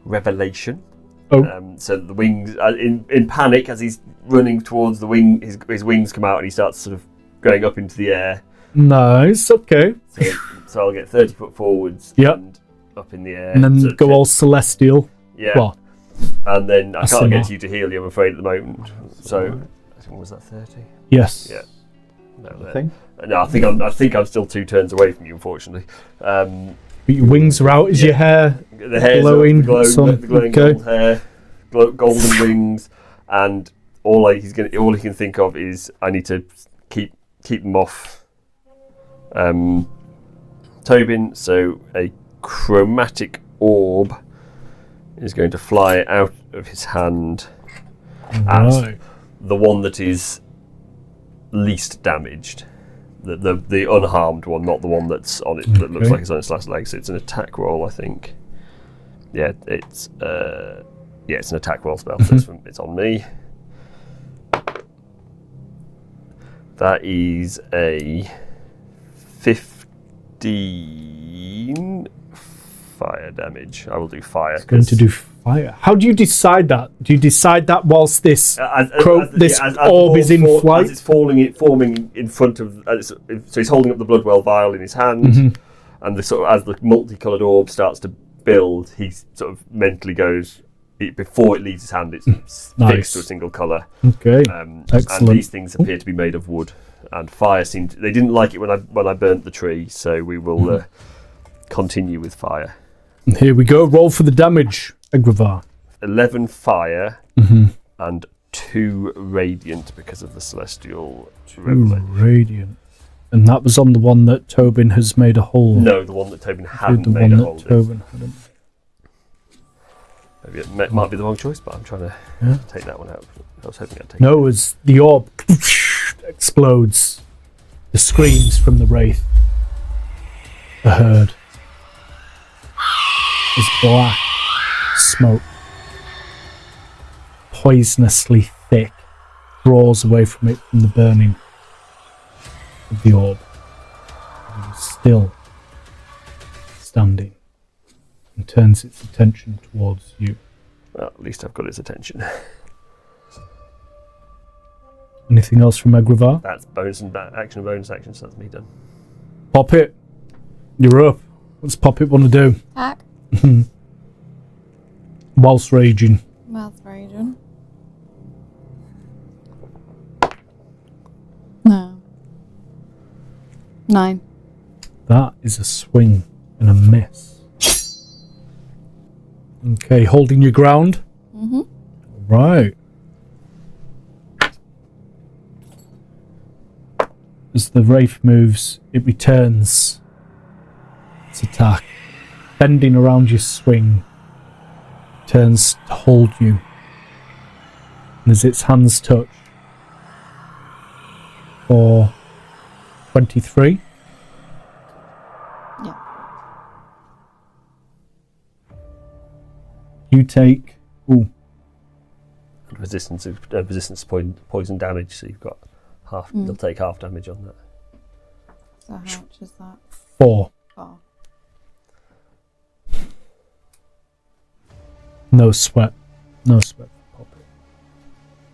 revelation. Oh. So the wings, in panic, as he's running towards the wing, his wings come out and he starts sort of going up into the air. Nice, okay. So I'll get 30 foot forwards and up in the air. And then go all celestial. Yeah. Well, and then I can't get you to heal you, I'm afraid, at the moment. So, I think, was that 30? Yes. Yeah. No, I think I'm still 2 turns away from you, unfortunately. But your wings are out. Is your hair the hair's glowing? Up, the glowing gold hair, golden wings, and all he can think of is I need to keep them off Tobin. So a chromatic orb is going to fly out of his hand at the one that is least damaged. The unharmed one, not the one that's on it that looks like it's on its last legs. It's an attack roll, I think. Yeah, it's an attack roll spell. So it's on me. That is a 15 fire damage. I will do fire. It's going to do fire. How do you decide that? Do you decide that whilst this orb is in flight? As it's forming in front of... so he's holding up the Bloodwell vial in his hand, and as the multicoloured orb starts to build, he sort of mentally goes... Before it leaves his hand, it's fixed to a single colour. Okay, excellent. And these things appear to be made of wood. And fire seemed... They didn't like it when I burnt the tree, so we will continue with fire. And here we go. Roll for the damage, Egravar. 11 fire and 2 radiant because of the celestial revelation. Radiant. And that was on the one that Tobin has made a hole. No, the one that Tobin hadn't made a hole. Tobin hadn't. Maybe it might be the wrong choice, but I'm trying to take that one out. I was hoping I'd take it. No, as the orb explodes, the screams from the wraith are heard. As black smoke, poisonously thick, draws away from the burning of the orb. It is still standing and turns its attention towards you. Well, at least I've got its attention. Anything else from Egravar? That's bonus and bonus action, so that's me done. Poppet, you're up. What's Poppet want to do? Attack. Whilst raging. Mouth raging. No. 9. That is a swing and a miss. Okay, holding your ground. Right. As the wraith moves, it returns its attack, bending around your swing, turns to hold you. And as its hands touch, for 23. Yeah. You take resistance to poison damage, so you've got half. You'll take half damage on that. So how much is that? 4. 4. No sweat. No sweat for Poppet.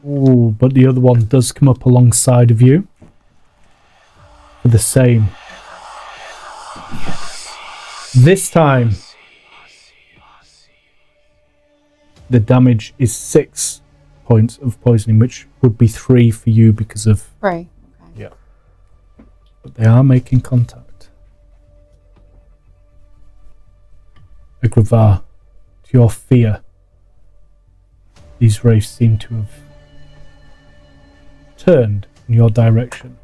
Ooh, but the other one does come up alongside of you. For the same. This time, the damage is 6 points of poisoning, which would be 3 for you because of... 3. Okay. Yeah. But they are making contact. Egravar, to your fear, these wraiths seem to have turned in your direction.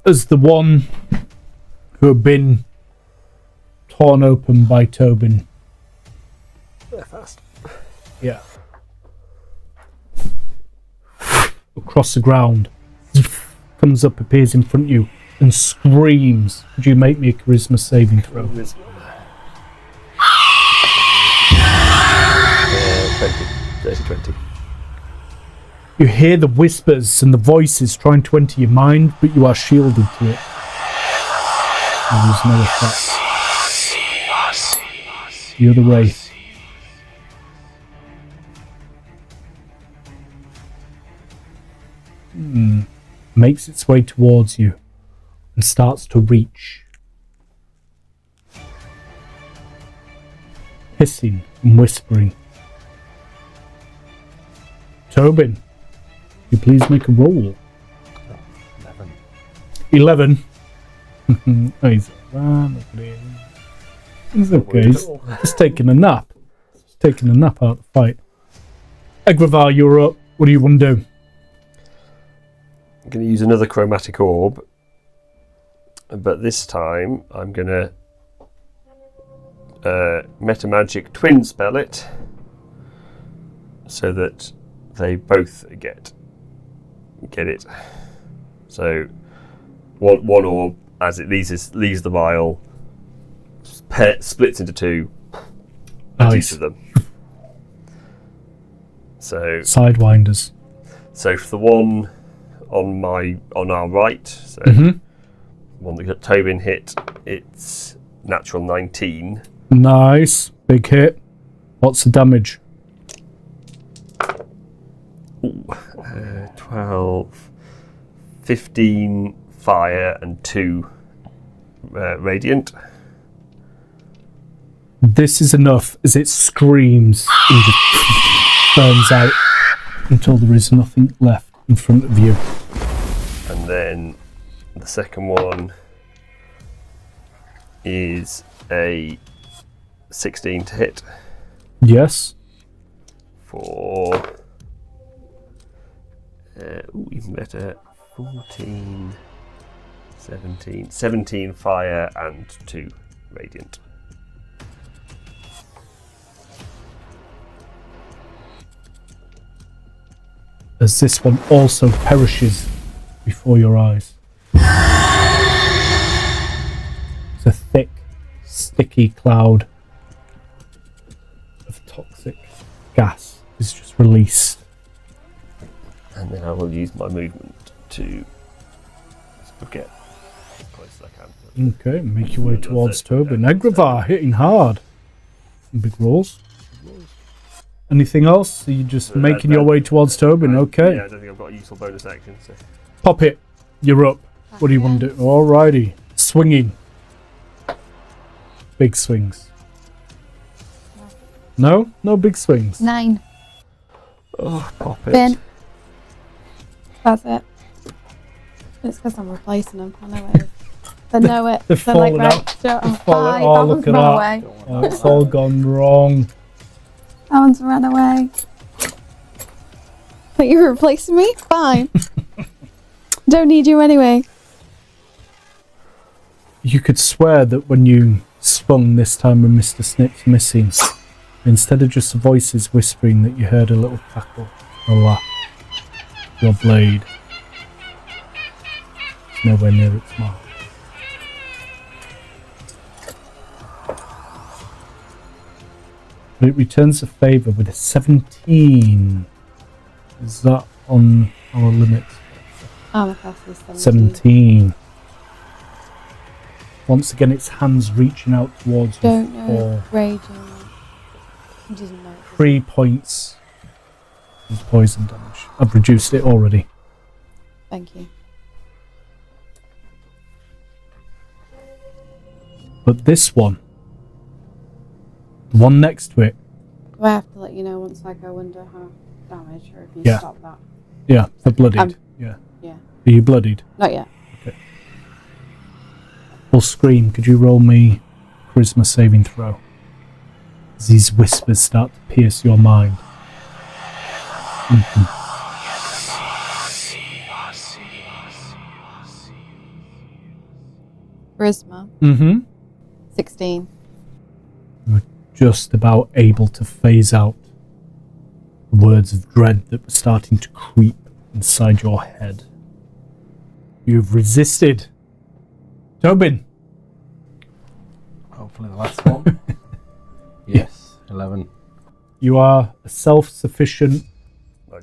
as the one who had been torn open by Tobin. They're fast. Yeah. Across the ground. Comes up, appears in front of you, and screams. Would you make me a charisma saving throw? 20. Dirty 20. You hear the whispers and the voices trying to enter your mind, but you are shielded to it. And there's no effect. The other wraith. Makes its way towards you and starts to reach. Hissing and whispering. Tobin, you please make a roll. 11. He's okay. He's just taking a nap. Just taking a nap out of the fight. Egravar, you're up. What do you want to do? I'm going to use another chromatic orb, but this time I'm going to metamagic twin spell it so that they both get it. So one orb, as it leaves the vial, splits into two. Nice. Each of them. So Sidewinders. So for the one on our right, so one that Tobin hit, it's natural 19. Nice. Big hit. What's the damage? 12, 15 fire and 2 radiant. This is enough as it screams and just burns out until there is nothing left in front of you. And then the second one is a 16 to hit Yes. for even better, 14, 17 fire and 2 radiant. As this one also perishes before your eyes. It's a thick, sticky cloud of toxic gas is just released. And then I will use my movement to get as close as I can. Okay, make your way towards Tobin. Egravar hitting hard. Some big rolls. Anything else? Are you just making your way towards Tobin? Okay. Yeah, I don't think I've got a useful bonus action. So. Poppet, you're up. What do you want to do? Alrighty. Swinging. Big swings. No? No big swings. 9. Oh, Poppet. Ben. That's it. It's because I'm replacing them. I know it is. They know it. They've They're like, fallen right, out. sure, I'm They've fallen- fine. oh, That look one's at run that. away. Oh, it's all gone wrong. That one's run away. But you're replacing me? Fine. Don't need you anyway. You could swear that when you swung this time with Mr. Snips missing, instead of just the voices whispering, that you heard a little cackle, a laugh. Your blade is nowhere near its mark. But it returns the favour with a 17. Is that on our limit? Armor class is 17. 17. Once again, its hands reaching out towards you Don't know. for Raging. He doesn't know. 3 points of poison damage. I've reduced it already. Thank you. But this one, the one next to it, Do I have to let you know once I go under half damage, or if you Yeah. stop that? yeah, the bloodied. Yeah. Yeah. Are you bloodied? Not yet. Or Scream, could you roll me charisma saving throw? As these whispers start to pierce your mind. Charisma. Mm-hmm. 16. You're just about able to phase out the words of dread that were starting to creep inside your head. You've resisted. Tobin. Hopefully the last one. Yes, 11. You are a self-sufficient Well,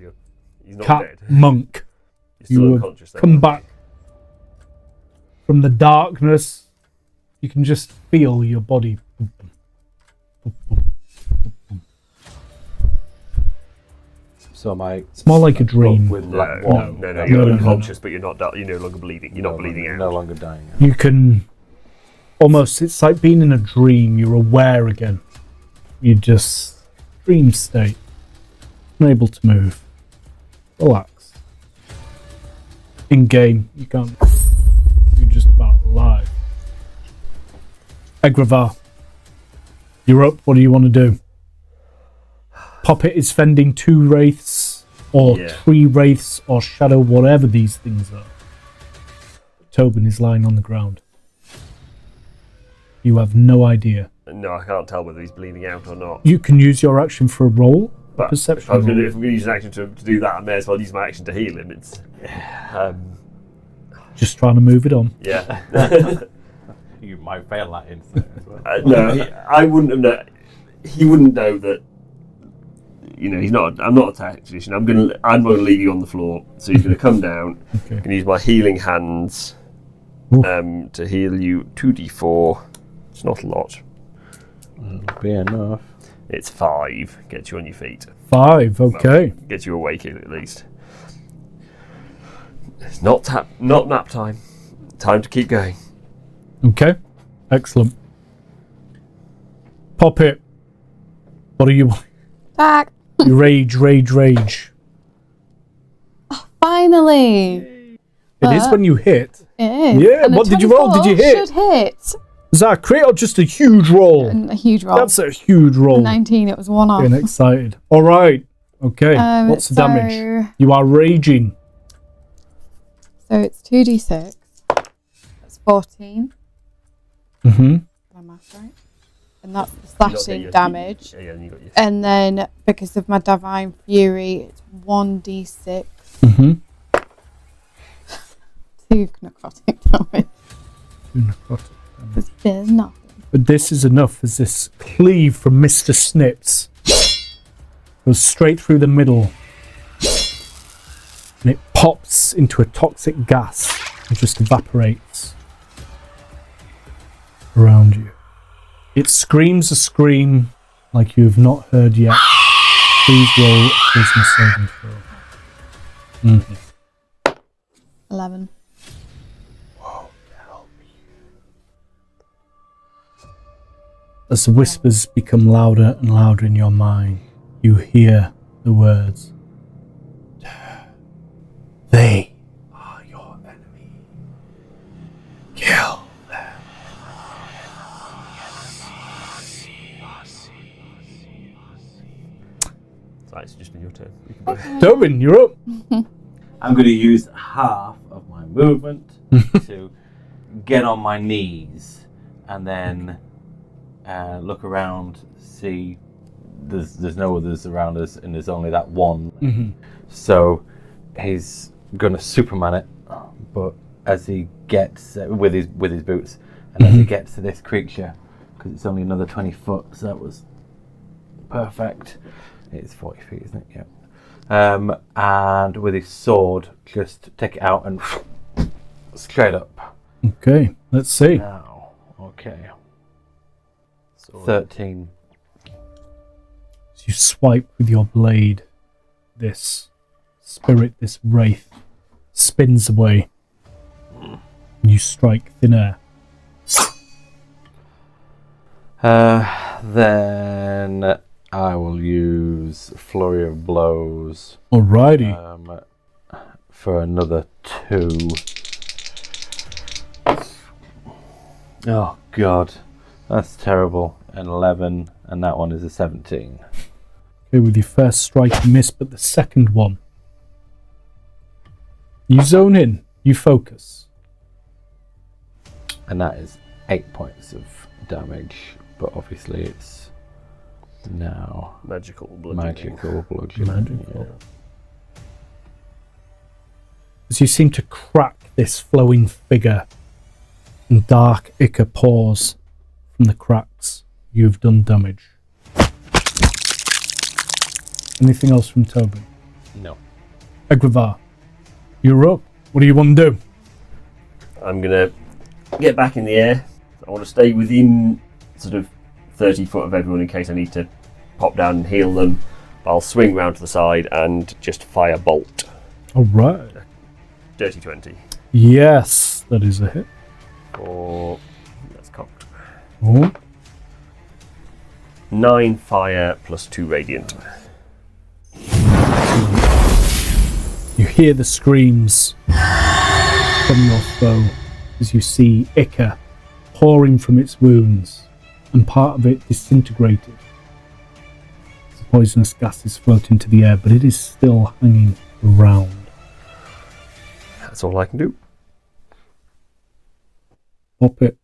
he's not cat dead. monk. He's still You unconscious. have come back from the darkness. You can just feel your body. So am I... It's more like a dream. With black No, one? you're No. unconscious, but you're not. You're no longer bleeding. You're not bleeding out. No longer dying. You can almost, it's like being in a dream. You're aware again. You just dream state. Unable to move. Relax. In game, you can't. You're just about alive. Egravar. You're up. What do you want to do? Poppet is fending 2 wraiths, or 3 wraiths, or shadow, whatever these things are. Tobin is lying on the ground. You have no idea. No, I can't tell whether he's bleeding out or not. You can use your action for a roll. But Perception if I'm roll. going to use an action to do that, I may as well use my action to heal him. It's Just trying to move it on. yeah. You might fail that insight as well. No, I wouldn't have known. He wouldn't know that. You know, he's not. I'm not a tactician. I'm going to leave you on the floor. So he's going to come down. Okay. I'm going to use my healing hands to heal you 2d4. It's not a lot. It'll be enough. It's 5. Gets you on your feet. 5, okay. Well, gets you awake at least. It's not nap time. Time to keep going. Okay. Excellent. Poppet. What are you? Back. You rage. Finally. It is when you hit. It is. Yeah, And a what did you roll? Did you 24 hit? Should hit. Is that a crit or just a huge roll? And a huge roll. That's a huge roll. 19. It was one off. Getting excited. All right. Okay. What's the damage? You are raging. So it's 2d6. That's 14. Mm-hmm. My math right? And that's the slashing damage. Yeah, and you got your. And then because of my divine fury, it's 1d6. Mm-hmm. 2 necrotic damage. It's been nothing. But this is enough as this cleave from Mr. Snips goes straight through the middle. And it pops into a toxic gas and just evaporates around you. It screams a scream like you have not heard yet. Please roll a charisma saving throw. Mm-hmm. 11. As the whispers become louder and louder in your mind, you hear the words. They are your enemy. Kill them. Right, it's just been your turn. You can go. Tobin, you're up. I'm going to use half of my movement to get on my knees and then look around, see there's no others around us and there's only that one. Mm-hmm. So he's going to Superman it, but as he gets with his boots, and as he gets to this creature, because it's only another 20 foot, so that was perfect. It's 40 feet, isn't it? Yeah. And with his sword, just take it out and straight up. Okay, let's see. Now, okay. Sword. 13. As you swipe with your blade, this spirit, this wraith, spins away. And you strike thin air. Then I will use Flurry of Blows Alrighty. for another 2. Oh, God. That's terrible. An 11, and that one is a 17. Okay, with your first strike you miss, but the second one, you zone in, you focus. And that is 8 points of damage, but obviously it's now Magical bludgeoning. magical bludgeoning. Magical. As you seem to crack this flowing figure, and dark ichor pours from the cracks, you've done damage. Anything else from Tobin? No. Egravar, you're up. What do you want to do? I'm going to get back in the air. I want to stay within sort of 30 foot of everyone in case I need to pop down and heal them. I'll swing round to the side and just fire bolt. All right. Dirty 20. Yes, that is a hit. Or that's cocked. Oh. 9 fire plus 2 radiant. You hear the screams from your foe as you see ichor pouring from its wounds and part of it disintegrated. The poisonous gas is floating to the air, but it is still hanging around. That's all I can do. Poppet,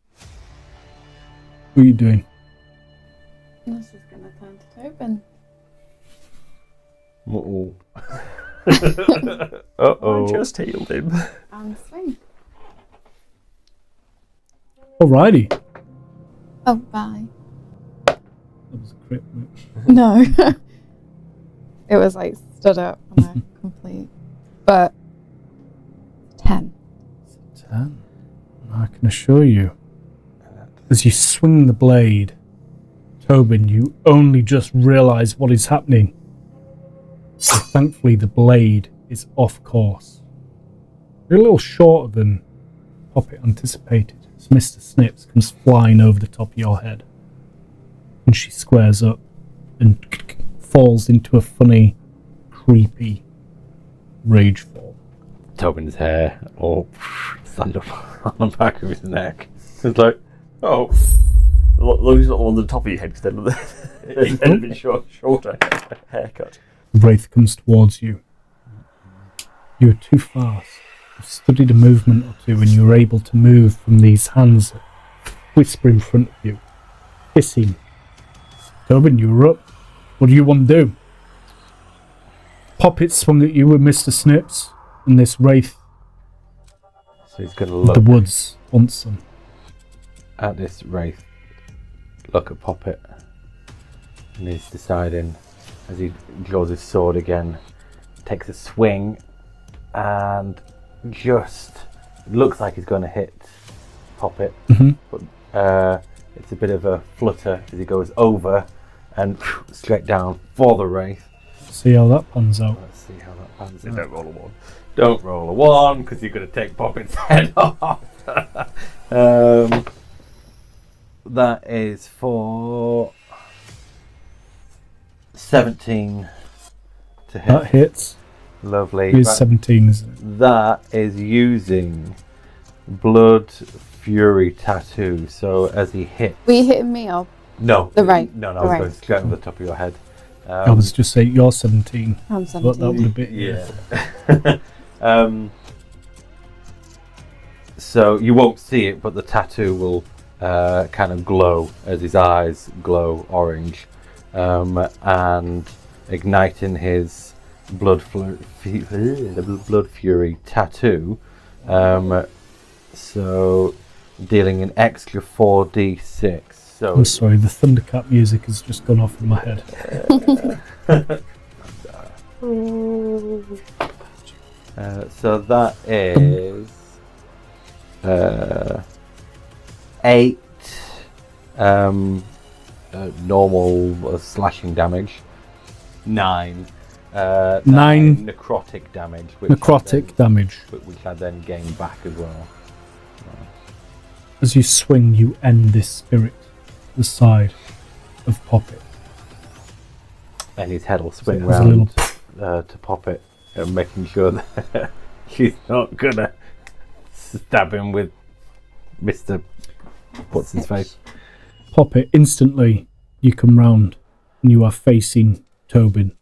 what are you doing? This is going to turn to Tobin. Uh-oh. I just healed him. And swing. Alrighty. Oh, bye. That was a crit. No. It was like stood up on a complete. But 10. 10. I can assure you, as you swing the blade, Tobin, you only just realise what is happening. So thankfully, the blade is off course. You're a little shorter than Poppet anticipated, as Mr. Snips comes flying over the top of your head. And she squares up and falls into a funny, creepy rage fall. Tobin's hair all stand up on the back of his neck. It's like, oh. He's not on the top of your head because then it's a bit shorter haircut. The wraith comes towards you. You are too fast. You've studied a movement or two and you're able to move from these hands that whisper in front of you, hissing. Tobin, you're up. What do you want to do? Poppet swung at you with Mr. Snips, and this wraith So he's going to of look the woods wants some. at this wraith, look at Poppet, and he's deciding, as he draws his sword again, takes a swing, and just looks like he's going to hit Poppet, but it's a bit of a flutter as he goes over and straight down for the wraith. See how that pans out. Let's see how that pans Don't out. roll a 1. Don't roll a 1 because you're going to take Poppet's head off. That is for 17 to hit. That hits. Lovely. It is 17, isn't it? That is using Blood Fury Tattoo. So as he hits. Were you hitting me up? No. The right. No, The I was right. going straight over the top of your head. I was just saying, you're 17. I'm But that 17. would have been. Yeah. So you won't see it, but the tattoo will kind of glow as his eyes glow orange, and igniting his blood fury tattoo. So dealing an extra 4d6. So I'm sorry, the Thundercat music has just gone off in my head. So that is 8 normal slashing damage, 9 necrotic damage, Necrotic damage. which I then gain back as well. As you swing, you end this spirit to the side of Poppet. And his head will swing So it has a round to Poppet, making sure that she's not gonna stab him with Mr. What's his face? Poppet, instantly you come round and you are facing Tobin.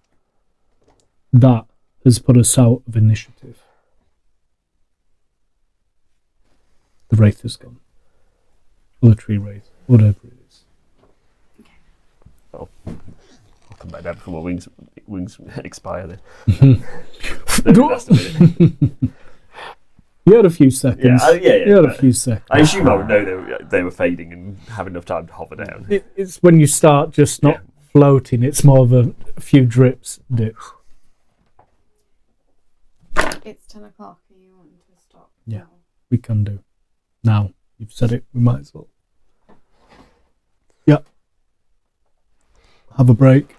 That has put us out of initiative. The wraith has gone. Or the tree raise. Whatever it is. I'll come back down before my wings expire then. That's a minute. You had a few seconds. Yeah. You had a few seconds. I assume I would know they were fading and have enough time to hover down. It's when you start just not floating, it's more of a few dips. It's 10 o'clock. Are you wanting to stop? Yeah. We can do. Now, you've said it, we might as well. Yeah. Have a break.